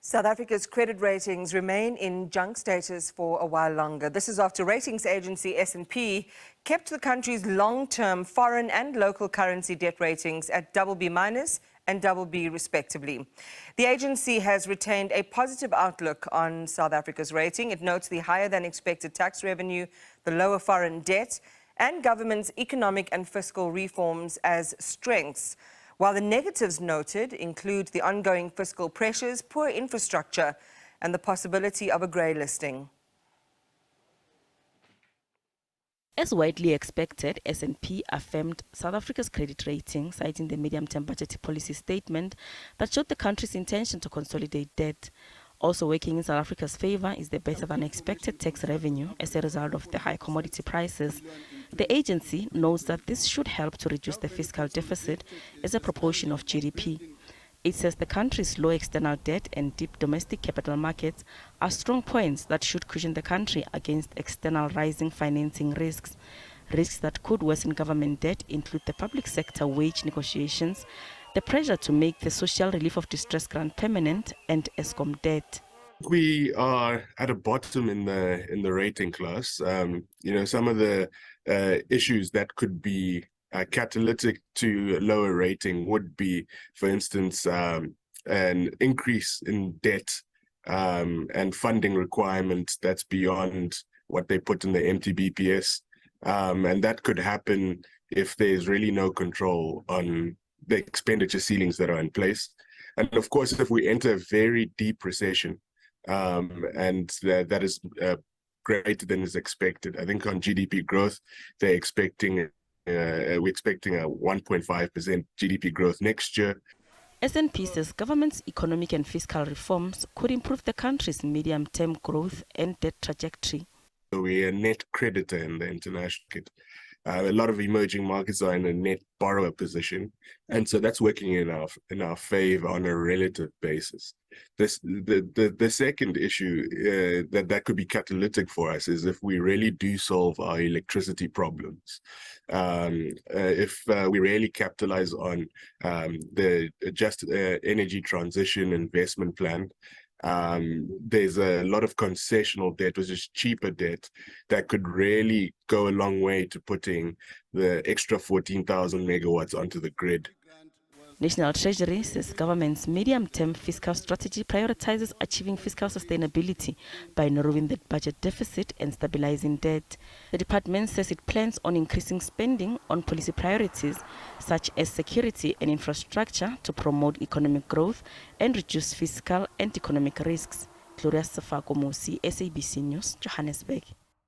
South Africa's credit ratings remain in junk status for a while longer. This is after ratings agency S&P kept the country's long-term foreign and local currency debt ratings at BB- and BB respectively. The agency has retained a positive outlook on South Africa's rating. It notes the higher than expected tax revenue, the lower foreign debt, and government's economic and fiscal reforms as strengths. While the negatives noted include the ongoing fiscal pressures, poor infrastructure, and the possibility of a grey listing. As widely expected, S&P affirmed South Africa's credit rating, citing the medium-term budget policy statement that showed the country's intention to consolidate debt. Also working in South Africa's favor is the better-than-expected tax revenue as a result of the high commodity prices. The agency notes that this should help to reduce the fiscal deficit as a proportion of GDP. It says the country's low external debt and deep domestic capital markets are strong points that should cushion the country against external rising financing risks. Risks that could worsen government debt include the public sector wage negotiations, the pressure to make the social relief of distress grant permanent, and Eskom debt. We are at a bottom in the rating class. Some of the issues that could be catalytic to lower rating would be, for instance, an increase in debt and funding requirements that's beyond what they put in the MTBPS. And that could happen if there's really no control on the expenditure ceilings that are in place. And of course, if we enter a very deep recession, and that is greater than is expected. I think on GDP growth, we're expecting a 1.5% GDP growth next year. S&P says government's economic and fiscal reforms could improve the country's medium-term growth and debt trajectory. So we're a net creditor in the international market. A lot of emerging markets are in a net borrower position, and so that's working in our favor on a relative basis. The second issue that could be catalytic for us is if we really do solve our electricity problems. If we really capitalize on the just energy transition investment plan. There's a lot of concessional debt, which is cheaper debt, that could really go a long way to putting the extra 14,000 megawatts onto the grid. National Treasury says government's medium-term fiscal strategy prioritizes achieving fiscal sustainability by narrowing the budget deficit and stabilizing debt. The department says it plans on increasing spending on policy priorities such as security and infrastructure to promote economic growth and reduce fiscal and economic risks. Gloria Safakomosi, SABC News, Johannesburg.